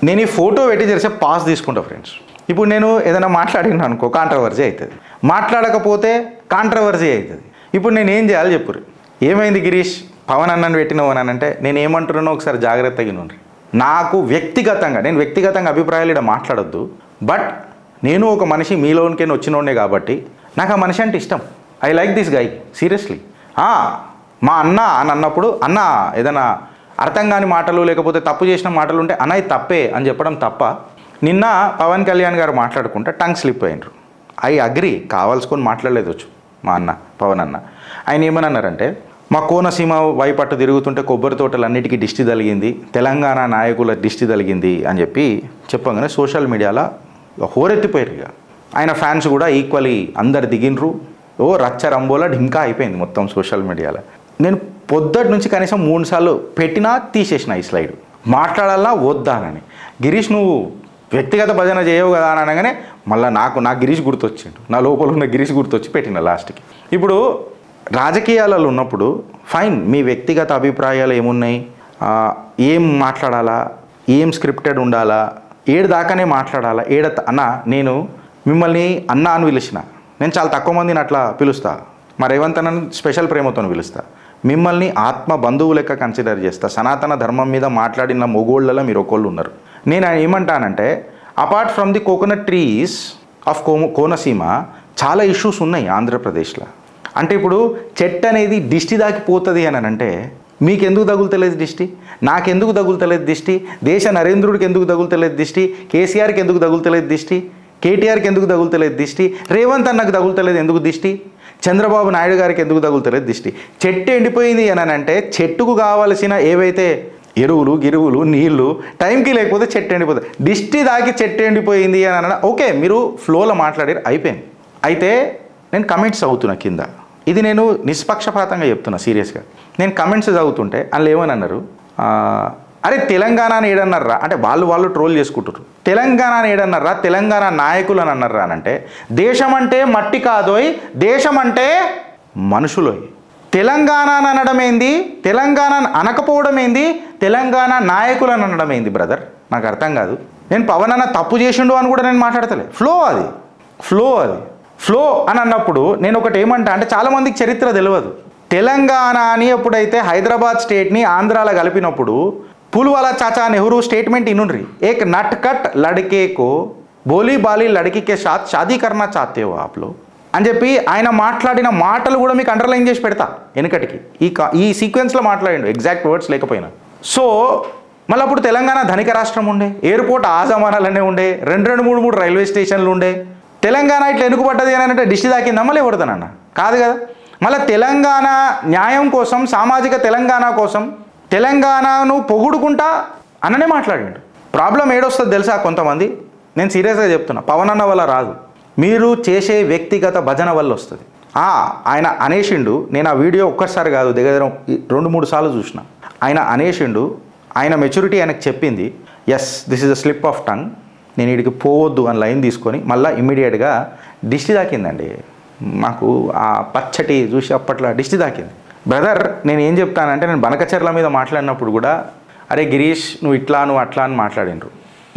నేను ఈ ఫోటో పెట్టి చేసే పాస్ తీసుకుంటా ఫ్రెండ్స్. ఇప్పుడు నేను ఏదైనా మాట్లాడినా అనుకో కాంట్రవర్సీ అవుతుంది, మాట్లాడకపోతే కాంట్రవర్సీ అవుతుంది. ఇప్పుడు నేను ఏం చేయాలి చెప్పుర్రి. ఏమైంది గిరీష్ పవన్ అన్నని పెట్టినవు అని అంటే నేను ఏమంటున్నానో ఒకసారి జాగ్రత్తగా వినండి. నాకు వ్యక్తిగతంగా నేను వ్యక్తిగతంగా అభిప్రాయాలు ఇక్కడ మాట్లాడొద్దు, బట్ నేను ఒక మనిషి మీలోనికైనా వచ్చినోడే కాబట్టి నాకు ఆ మనిషి అంటే ఇష్టం. I like this guy seriously. మా అన్న అని అన్నప్పుడు అన్న ఏదైనా అర్థం కాని మాటలు లేకపోతే తప్పు చేసిన మాటలు ఉంటే అన్న ఇది తప్పే అని చెప్పడం తప్ప. నిన్న పవన్ కళ్యాణ్ గారు మాట్లాడుకుంటే టంగ్ స్లిప్ అయినరు. ఐ అగ్రి, కావాల్సుకొని మాట్లాడలేదు వచ్చు మా అన్న పవన్ అన్న. ఆయన ఏమన్నారంటే మా కోనసీమ వైపట్టు తిరుగుతుంటే కొబ్బరి తోటలన్నిటికీ దిష్టి తగిలింది, తెలంగాణ నాయకుల దిష్టి తగిలింది అని చెప్పగానే సోషల్ మీడియాలో హోరెత్తిపోయారు. ఇక ఆయన ఫ్యాన్స్ కూడా ఈక్వలీ అందరు దిగినరు. రచ్చ రంబోలా ఢింకా అయిపోయింది మొత్తం సోషల్ మీడియాలో. నేను పొద్దుటి నుంచి కనీసం 3 సార్లు పెట్టినా తీసేసిన ఈ స్లైడ్, మాట్లాడాలా వద్దా అని. గిరీష్ నువ్వు వ్యక్తిగత భజన చేయవు కదా అని అనగానే మళ్ళీ నా గిరీష్ గుర్తొచ్చిండు, నా లోపల ఉన్న గిరీష్ గుర్తొచ్చి పెట్టిన లాస్ట్కి. ఇప్పుడు రాజకీయాలలో ఉన్నప్పుడు ఫైన్, మీ వ్యక్తిగత అభిప్రాయాలు ఏమున్నాయి, ఏం మాట్లాడాలా, ఏం స్క్రిప్టెడ్ ఉండాలా, ఏడు దాకానే మాట్లాడాలా, అన్న నేను మిమ్మల్ని అన్న అని పిలిచిన, నేను చాలా తక్కువ మందిని అట్లా పిలుస్తా, మా రేవంత్ అన్నని స్పెషల్ ప్రేమతో పిలుస్తా, మిమ్మల్ని ఆత్మ బంధువు లెక్క కన్సిడర్ చేస్తా, సనాతన ధర్మం మీద మాట్లాడిన మొగోళ్ళలో మీరు ఒకళ్ళు ఉన్నారు. నేను ఏమంటానంటే apart from the coconut trees of Konaseema చాలా ఇష్యూస్ ఉన్నాయి ఆంధ్రప్రదేశ్లో. అంటే ఇప్పుడు చెట్టు అనేది దిష్టి దాకిపోతుంది అని అంటే మీకెందుకు తగులుతలేదు దిష్టి, నాకెందుకు తగులుతలేదు దిష్టి, దేశ నరేంద్రుడికి ఎందుకు తగులుతలేదు దిష్టి, కేసీఆర్కి ఎందుకు తగులుతలేదు దిష్టి, కేటీఆర్కి ఎందుకు తగులుతలేదు దిష్టి, రేవంత్ అన్నకు తగులుతలేదు ఎందుకు దిష్టి, చంద్రబాబు నాయుడు గారికి ఎందుకు తగులుతలేదు దిష్టి. చెట్టు ఎండిపోయింది అని అంటే చెట్టుకు కావలసిన ఏవైతే ఎరువులు గిరువులు నీళ్లు టైంకి లేకపోతే చెట్టు ఎండిపోతుంది. దిష్టి దాకి చెట్టు ఎండిపోయింది అని అన్న ఓకే, మీరు ఫ్లోలో మాట్లాడారు అయిపోయింది. అయితే నేను కమెంట్స్ చదువుతున్నా కింద, ఇది నేను నిష్పక్షపాతంగా చెప్తున్నా సీరియస్గా. నేను కమెంట్స్ చదువుతుంటే అందులో ఏమని అన్నారు, అరే తెలంగాణని ఏడన్నారా అంటే వాళ్ళు ట్రోల్ చేసుకుంటారు. తెలంగాణని ఏడన్నారా, తెలంగాణ నాయకులు అని అన్నారా అని అంటే దేశం అంటే మట్టి కాదోయ్, దేశం అంటే మనుషులోయ్. తెలంగాణ అనడం ఏంది, తెలంగాణ అనకపోవడం ఏంది, తెలంగాణ నాయకులు అని అనడం ఏంది బ్రదర్, నాకు అర్థం కాదు. నేను పవన్ అన్న తప్పు చేసిండు అని కూడా నేను మాట్లాడతలే, ఫ్లో అని అన్నప్పుడు నేను ఒకటి ఏమంటా అంటే చాలామందికి చరిత్ర తెలియదు. తెలంగాణ అని ఎప్పుడైతే హైదరాబాద్ స్టేట్ని ఆంధ్రాలో కలిపినప్పుడు పుల్వాలా చాచా నెహ్రూ స్టేట్మెంట్ ఇనుండ్రి, ఏక్ నట్ కట్ లడ్కే కో బోలీ బాలీ లడ్కీ కే సాత్ షాదీ కర్నా చాతే హో ఆప్ లోగ్ అని చెప్పి ఆయన మాట్లాడిన మాటలు కూడా మీకు అండర్లైన్ చేసి పెడతా వెనకటికి. ఈ సీక్వెన్స్లో మాట్లాడిండు, ఎగ్జాక్ట్ వర్డ్స్ లేకపోయినా. సో మళ్ళీ అప్పుడు తెలంగాణ ధనిక రాష్ట్రం ఉండే, ఎయిర్పోర్ట్ ఆ జమానాలనే ఉండే, 2-3 రైల్వే స్టేషన్లు ఉండే. తెలంగాణ ఇట్లా ఎన్నుకుపడ్డది అని అంటే దిష్టి తాకిందా మళ్ళీ ఎవడతానన్న కాదు కదా. మళ్ళీ తెలంగాణ న్యాయం కోసం, సామాజిక తెలంగాణ కోసం తెలంగాణను పొగుడుకుంటా అన్ననే మాట్లాడిండు. ప్రాబ్లం ఏడొస్తుంది తెలుసా కొంతమంది, నేను సీరియస్గా చెప్తున్నా, పవన్ అన్న వల్ల రాదు, మీరు చేసే వ్యక్తిగత భజన వల్ల వస్తుంది. ఆయన అనేసిండు, నేను ఆ వీడియో ఒక్కసారి కాదు దగ్గర 2-3 సార్లు చూసిన. ఆయన అనేసిండు, ఆయన మెచ్యూరిటీ ఆయనకు చెప్పింది, yes this is a slip of tongue, నేను వీడికి పోవద్దు అని లైన్ తీసుకొని మళ్ళీ ఇమ్మీడియట్గా దిష్టి తాకిందండి. మాకు ఆ పచ్చటి చూసి అప్పట్లో దిష్టి తాకింది. బ్రదర్ నేను ఏం చెప్తానంటే, నేను బనకచర్ల మీద మాట్లాడినప్పుడు కూడా అరే గిరీష్ నువ్వు ఇట్లా నువ్వు అట్లా అని మాట్లాడినరు.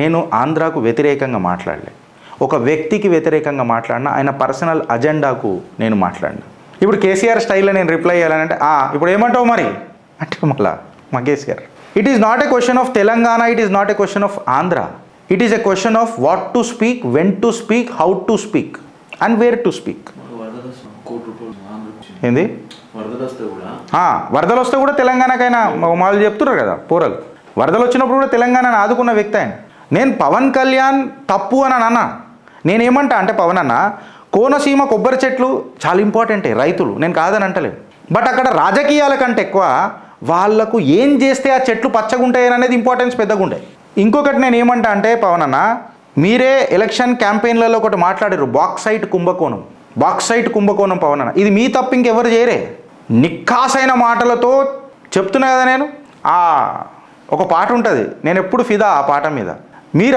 నేను ఆంధ్రాకు వ్యతిరేకంగా మాట్లాడలే, ఒక వ్యక్తికి వ్యతిరేకంగా మాట్లాడినా, ఆయన పర్సనల్ అజెండాకు నేను మాట్లాడినా. ఇప్పుడు కేసీఆర్ స్టైల్లో నేను రిప్లై చేయాలంటే ఇప్పుడు ఏమంటావు మరి అంటే మళ్ళా మా KCR, it is not a question of Telangana, it is not a question of Andhra, it is a question of what to speak, when to speak, how to speak and where to speak. ఏంది వరదలు వస్తే కూడా తెలంగాణకైనా వాళ్ళు చెప్తున్నారు కదా పోరలు, వరదలు వచ్చినప్పుడు కూడా తెలంగాణను ఆదుకున్న వ్యక్తి ఆయన. నేను పవన్ కళ్యాణ్ తప్పు అని అన్నా, నేనేమంటా అంటే పవన్ అన్న కోనసీమ కొబ్బరి చెట్లు చాలా ఇంపార్టెంటే, రైతులు నేను కాదని అంటలేదు, బట్ అక్కడ రాజకీయాల కంటే ఎక్కువ వాళ్లకు ఏం చేస్తే ఆ చెట్లు పచ్చగుంటాయి అనేది ఇంపార్టెన్స్ పెద్దగా ఉంటాయి. ఇంకొకటి నేను ఏమంటా అంటే పవన్ అన్న, మీరే ఎలక్షన్ క్యాంపెయిన్లలో ఒకటి మాట్లాడారు, బాక్సైట్ కుంభకోణం పవన్ అన్న, ఇది మీ తప్పు ఇంకెవరు చేయరే. నిక్కాసైన మాటలతో చెప్తున్నా కదా నేను. ఒక పాట ఉంటుంది, నేను ఎప్పుడు ఫిదా ఆ పాట మీద. మీరు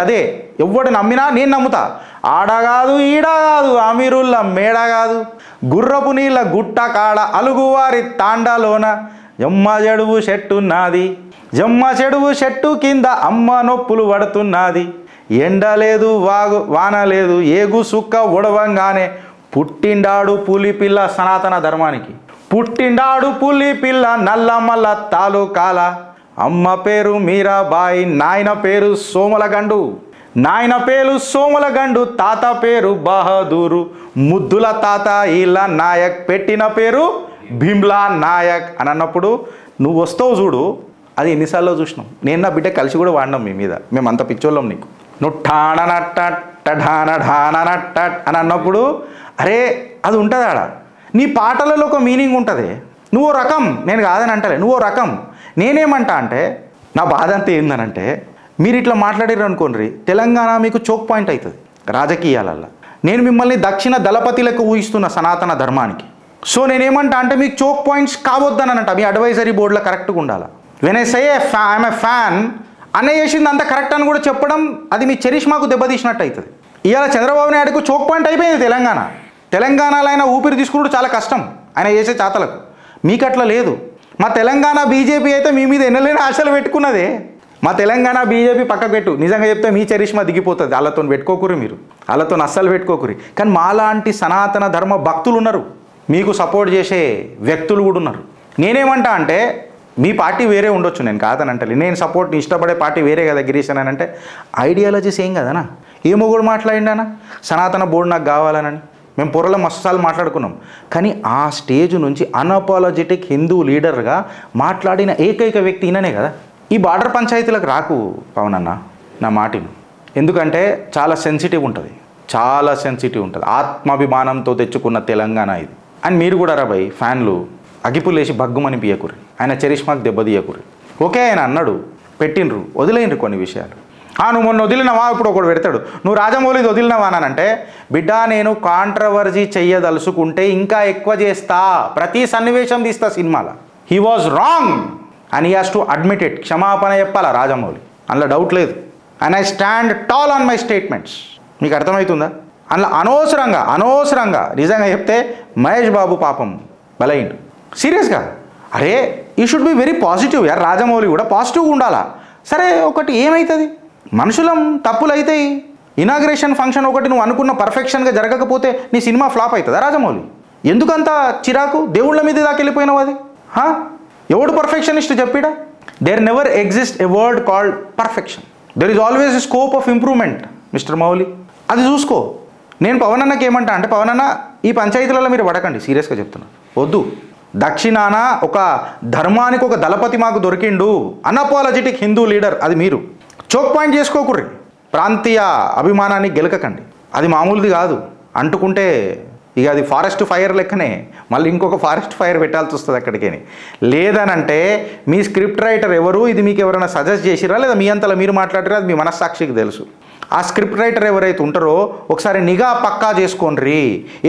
అదే ఎవడు నమ్మినా నేను నమ్ముతా. ఆడ కాదు ఈడ కాదు అమీరుల్ల మేడ కాదు, గుర్రపు నీళ్ళ గుట్ట కాడ అలుగువారి తాండాలోన జమ్మ చెడువు చెట్టున్నది, జమ్మ చెడువు చెట్టు కింద అమ్మ నొప్పులు పడుతున్నది, ఎండ లేదు వాన లేదు ఏగు సుక్క ఉడవంగానే పుట్టిండాడు పులి పిల్ల సనాతన ధర్మానికి, పుట్టిండాడు పులి పిల్ల నల్లమల్ల తాలూకాల, అమ్మ పేరు మీరాబాయి, నాయన పేరు సోమలగండు, నాయన పేరు సోమలగండు, తాత పేరు బహదూరు, ముద్దుల తాత ఇలా నాయక్, పెట్టిన పేరు భీమ్లా నాయక్ అని అన్నప్పుడు నువ్వు వస్తావు చూడు, అది ఎన్నిసార్లు చూసినాం. నేను నా బిడ్డ కలిసి కూడా వాడినాం మీ మీద, మేము అంత పిచ్చోళ్ళం నీకు. నువ్వు ఠాననట్ట ఢాన ఢాననట్ట అని అన్నప్పుడు అరే అది ఉంటుంది ఆడ. నీ పాటలలో ఒక మీనింగ్ ఉంటుంది. నువ్వు రకం, నేను కాదని అంటలే, నువ్వు రకం. నేనేమంటా అంటే నా బాధ అంతా ఏందనంటే మీరు ఇట్లా మాట్లాడారు అనుకోండి, తెలంగాణ మీకు చోక్ పాయింట్ అవుతుంది రాజకీయాలల్లో. నేను మిమ్మల్ని దక్షిణ దళపతిలకు ఊహిస్తున్న సనాతన ధర్మానికి. సో నేనేమంటా అంటే మీకు చోక్ పాయింట్స్ కావద్దనంట, మీ అడ్వైజరీ బోర్డులో కరెక్ట్గా ఉండాలి. When I say I'm a fan అన్న చేసింది అంత కరెక్ట్ అని కూడా చెప్పడం, అది మీ చరిష్మాకు దెబ్బతీసినట్టు అవుతుంది. ఇవాళ చంద్రబాబు నాయుడుకు చోక్ పాయింట్ అయిపోయింది తెలంగాణ. తెలంగాణలో ఆయన ఊపిరి తీసుకున్నప్పుడు చాలా కష్టం ఆయన చేసే చాతలకు. మీకు అట్లా లేదు. మా తెలంగాణ బీజేపీ అయితే మీ మీద ఎన్నలేని ఆశలు పెట్టుకున్నదే. మా తెలంగాణ బీజేపీ పక్కకు పెట్టు, నిజంగా చెప్తే మీ చరిష్మా దిగిపోతుంది. వాళ్ళతో పెట్టుకోకురి, మీరు వాళ్ళతో అస్సలు పెట్టుకోకురి. కానీ మాలాంటి సనాతన ధర్మ భక్తులు ఉన్నారు, మీకు సపోర్ట్ చేసే వ్యక్తులు కూడా ఉన్నారు. నేనేమంటా అంటే మీ పార్టీ వేరే ఉండొచ్చు, నేను కాదని అంటే, నేను సపోర్ట్ ఇష్టపడే పార్టీ వేరే కదా గిరీష్ అని అంటే, ఐడియాలజీస్ ఏం కదనా. ఏమో కూడా మాట్లాడిండానా సనాతన బోర్డు నాకు కావాలనని. మేము పొరలో మస్తుసార్లు మాట్లాడుకున్నాం. కానీ ఆ స్టేజ్ నుంచి అన్అపాలజెటిక్ హిందూ లీడర్గా మాట్లాడిన ఏకైక వ్యక్తి ఈయననే కదా. ఈ బార్డర్ పంచాయతీలకు రాకు పవన్ అన్న, నా మాటిను. ఎందుకంటే చాలా సెన్సిటివ్ ఉంటుంది, చాలా సెన్సిటివ్ ఉంటుంది. ఆత్మాభిమానంతో తెచ్చుకున్న తెలంగాణ ఇది. అని మీరు కూడా రాబాయి ఫ్యాన్లు అగిపులేసి బగ్గుమని పియకురి, ఆయన చరిష్మాకి దెబ్బతీయకురి. ఓకే ఆయన అన్నాడు, పెట్టినరు, వదిలేయండి కొన్ని విషయాలు. నువ్వు మొన్న వదిలినవా, ఇప్పుడు ఒకడు పెడతాడు నువ్వు రాజమౌళిది వదిలినవా అని అంటే, బిడ్డ నేను కాంట్రవర్సీ చెయ్యదలుచుకుంటే ఇంకా ఎక్కువ చేస్తా, ప్రతి సన్నివేశం తీస్తా సినిమాలో. He was wrong and he has to admit it. క్షమాపణ చెప్పాలా రాజమౌళి, అందులో డౌట్ లేదు. And I stand tall on my statements. మీకు అర్థమవుతుందా? అందులో అనవసరంగా నిజంగా చెప్తే మహేష్ బాబు పాపం బలైండు సీరియస్గా. అరే you should be very positive యార్. రాజమౌళి కూడా పాజిటివ్గా ఉండాలా. సరే ఒకటి ఏమవుతుంది, మనుషులం తప్పులు అవుతాయి. ఇనాగ్రేషన్ ఫంక్షన్ ఒకటి నువ్వు అనుకున్న పర్ఫెక్షన్గా జరగకపోతే నీ సినిమా ఫ్లాప్ అవుతుందా రాజమౌళి? ఎందుకంత చిరాకు? దేవుళ్ళ మీద దాకా వెళ్ళిపోయినావు. అది ఎవడు పర్ఫెక్షనిస్ట్ చెప్పిడా? There never exist a word called perfection. There is always a scope of improvement mister Mouli. అది చూసుకో. నేను పవన్ అన్నకి ఏమంటా అంటే, పవన్ అన్న ఈ పంచాయతీలలో మీరు పడకండి, సీరియస్గా చెప్తున్నా, వద్దు. దక్షిణాన ఒక ధర్మానికి ఒక దళపతి మాకు దొరికిండు, అన్అపాలజెటిక్ హిందూ లీడర్, అది మీరు చోక్ పాయింట్ చేసుకోకుర్రి. ప్రాంతీయ అభిమానాన్ని గెలకకండి, అది మామూలుది కాదు. అంటుకుంటే ఇక అది ఫారెస్ట్ ఫైర్ లెక్కనే, మళ్ళీ ఇంకొక ఫారెస్ట్ ఫైర్ పెట్టాల్సి వస్తుంది అక్కడికి. లేదనంటే మీ స్క్రిప్ట్ రైటర్ ఎవరు, ఇది మీకు ఎవరైనా సజెస్ట్ చేసిరా లేదా మీ అంతలో మీరు మాట్లాడారా, అది మీ మనస్సాక్షికి తెలుసు. ఆ స్క్రిప్ట్ రైటర్ ఎవరైతే ఉంటారో ఒకసారి నిఘా పక్కా చేసుకోండి.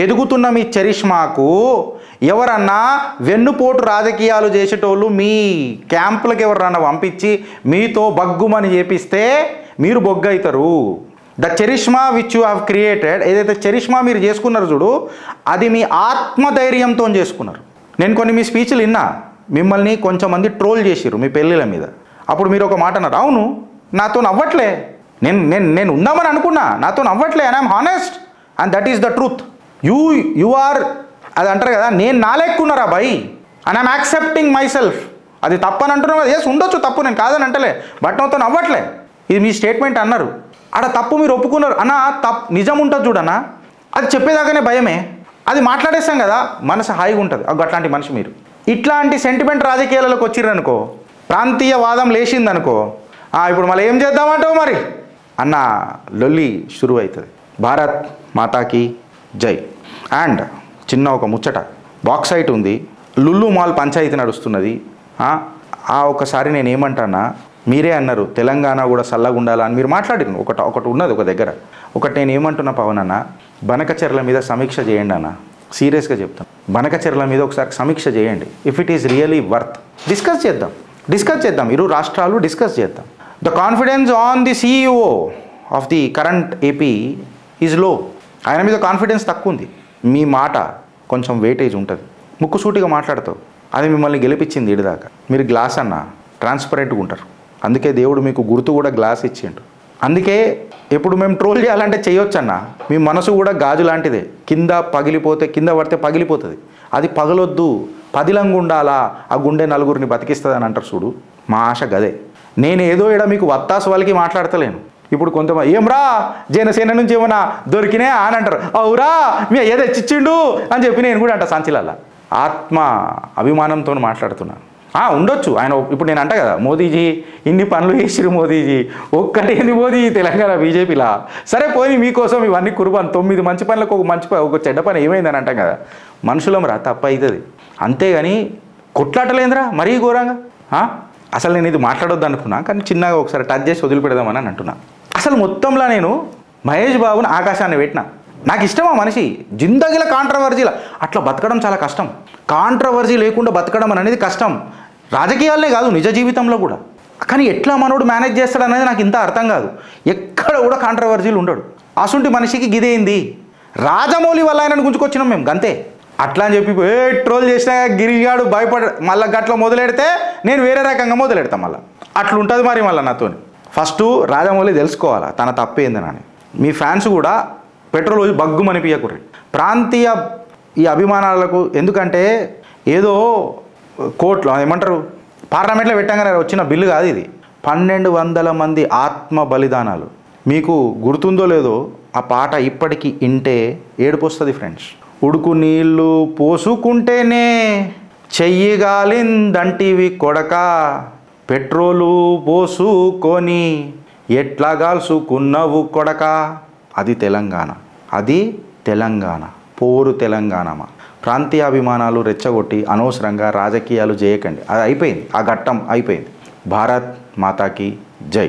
ఎదుగుతున్న మీ చరిష్మాకు ఎవరన్నా వెన్నుపోటు రాజకీయాలు చేసేటోళ్ళు మీ క్యాంపులకు ఎవరన్నా పంపించి మీతో బగ్గుమని చేపిస్తే మీరు బొగ్గవుతారు. The charisma which you have created, ఏదైతే చరిష్మా మీరు చేసుకున్నారు చూడు, అది మీ ఆత్మధైర్యంతో చేసుకున్నారు. నేను కొన్ని మీ స్పీచ్లు విన్నా, మిమ్మల్ని కొంచెం మంది ట్రోల్ చేసిర్రు మీ పెళ్ళిళ్ళ మీద. అప్పుడు మీరు ఒక మాట అన్నారు, అవును నాతో నవ్వట్లే, నేను ఉందామని అనుకున్నా, నాతో నవ్వట్లే, and I'm honest and that is the truth. You are, అది అంటారు కదా, నేను నాలెక్కున్నారా boy and I'm accepting myself. అది తప్పని అంటున్నావు కదా, ఎస్ ఉండొచ్చు తప్పు, నేను కాదని అంటలే, బట్ నాతో నవ్వట్లే. ఇది మీ స్టేట్మెంట్ అన్నారు, ఆడ తప్పు మీరు ఒప్పుకున్నారు అన్న. నిజం ఉంటుంది చూడన్నా, అది చెప్పేదాకానే భయమే. అది మాట్లాడేస్తాం కదా, మనసు హాయిగా ఉంటుంది. అట్లాంటి మనిషి మీరు. ఇట్లాంటి సెంటిమెంట్ రాజకీయాలకు వచ్చిర్రనుకో, ప్రాంతీయవాదం లేచిందనుకో, ఇప్పుడు మళ్ళీ ఏం చేద్దామంటావు మరి అన్న లొల్లి షురు అవుతుంది. భారత్ మాతాకి జై. అండ్ చిన్న ఒక ముచ్చట, బాక్సైట్ ఉంది, లుల్లు మాల్ పంచాయతీ నడుస్తున్నది. ఒకసారి నేను ఏమంటానా, మీరే అన్నారు తెలంగాణ కూడా చల్లగా ఉండాలా అని మీరు మాట్లాడిన ఒకటి ఉన్నది ఒక దగ్గర. ఒకటి నేను ఏమంటున్నా పవన్ అన్న, బనకచెర్ల మీద సమీక్ష చేయండి అన్న, సీరియస్గా చెప్తాను. బనకచెర్ల మీద ఒకసారి సమీక్ష చేయండి. If it is really worth discuss చేద్దాం ఇరు రాష్ట్రాలు డిస్కస్ చేద్దాం. The confidence on the CEO of the current AP is low. ఆయన మీద కాన్ఫిడెన్స్ తక్కువ ఉంది. మీ మాట కొంచెం వెయిటేజ్ ఉంటుంది, ముక్కుసూటిగా మాట్లాడతావు. అది మిమ్మల్ని గెలిపించింది ఇడిదాకా. మీరు గ్లాస్ అన్న ట్రాన్స్పరెంట్గా ఉంటారు, అందుకే దేవుడు మీకు గుర్తు కూడా గ్లాస్ ఇచ్చిండు. అందుకే ఎప్పుడు మేము ట్రోల్ చేయాలంటే చేయొచ్చన్న, మీ మనసు కూడా గాజు లాంటిదే, కింద పగిలిపోతే కింద పడితే పగిలిపోతుంది, అది పగలొద్దు, పదిలంగా ఉండాలా, ఆ గుండె నలుగురిని బతికిస్తుంది అని అంటారు చూడు. మా ఆశ గదే. నేను ఏదో ఇక్కడ మీకు వత్తాసు వాళ్ళకి మాట్లాడతలేను. ఇప్పుడు కొంతమంది ఏమ్రా జనసేన నుంచి ఏమన్నా దొరికినా అని అంటారు, అవురా మీ అయ్య తెచ్చిచ్చిండు అని చెప్పి నేను కూడా అంట సంచిలల్లా. ఆత్మ అభిమానంతో మాట్లాడుతున్నాను. ఉండొచ్చు ఆయన. ఇప్పుడు నేను అంట కదా, మోదీజీ ఇన్ని పనులు చేసిరు, మోదీజీ ఒక్కటేంది మోదీ తెలంగాణ బీజేపీలా, సరే పోయి మీకోసం ఇవన్నీ కుర్బాన్ 9 మంచి పనులకు ఒక చెడ్డ పని ఏమైందని అంటాం కదా. మనుషులం రా, తప్ప అవుతుంది అంతేగాని కొట్లాటలేందిరా మరీ ఘోరంగా. అసలు నేను ఇది మాట్లాడొద్దు అనుకున్నా, కానీ చిన్నగా ఒకసారి టచ్ చేసి వదిలిపెడదామని అని అంటున్నా. అసలు మొత్తంలో నేను మహేష్ బాబుని ఆకాశాన్ని పెట్టిన. నాకు ఇష్టమా మనిషి, జిందగీల కాంట్రవర్జీల అట్లా బతకడం చాలా కష్టం. కాంట్రవర్జీ లేకుండా బతకడం అనేది కష్టం, రాజకీయాలనే కాదు నిజ జీవితంలో కూడా. కానీ ఎట్లా మనోడు మేనేజ్ చేస్తాడు అనేది నాకు ఇంత అర్థం కాదు. ఎక్కడ కూడా కాంట్రవర్జీలు ఉండడు. అసుంటి మనిషికి గిదేంది, రాజమౌళి వల్ల ఆయనను గుంజుకొచ్చినాం మేము గంతే. అట్లా అని చెప్పి ట్రోల్ చేసినా గిరిగాడు భయపడ మళ్ళీ గట్ల మొదలెడితే నేను వేరే రకంగా మొదలెడతాను మళ్ళీ. అట్లుంటుంది మరి మళ్ళీ నాతో. ఫస్ట్ రాజమౌళి తెలుసుకోవాలా తన తప్పేందని. మీ ఫ్యాన్స్ కూడా పెట్రోల్ బగ్గుమని పియకుర్రి ప్రాంతీయ ఈ అభిమానాలకు. ఎందుకంటే ఏదో కోర్టులో ఏమంటారు పార్లమెంట్లో పెట్టంగానే వచ్చిన బిల్లు కాదు ఇది. 1200 మంది ఆత్మ బలిదానాలు. మీకు గుర్తుందో లేదో ఆ పాట ఇప్పటికీ ఇంటే ఏడుపు వస్తుంది ఫ్రెండ్స్. ఉడుకు నీళ్ళు పోసుకుంటేనే చెయ్యి గాలిందంటివి కొడక, పెట్రోలు పోసుకొని ఎట్లా గాల్చుకున్నవు కొడక. అది తెలంగాణ, అది తెలంగాణ, పోరు తెలంగాణమా. ప్రాంతీయ అభిమానాలు రెచ్చగొట్టి అనవసరంగా రాజకీయాలు చేయకండి. అది అయిపోయింది, ఆ ఘట్టం అయిపోయింది. భారత్ మాతాకి జై.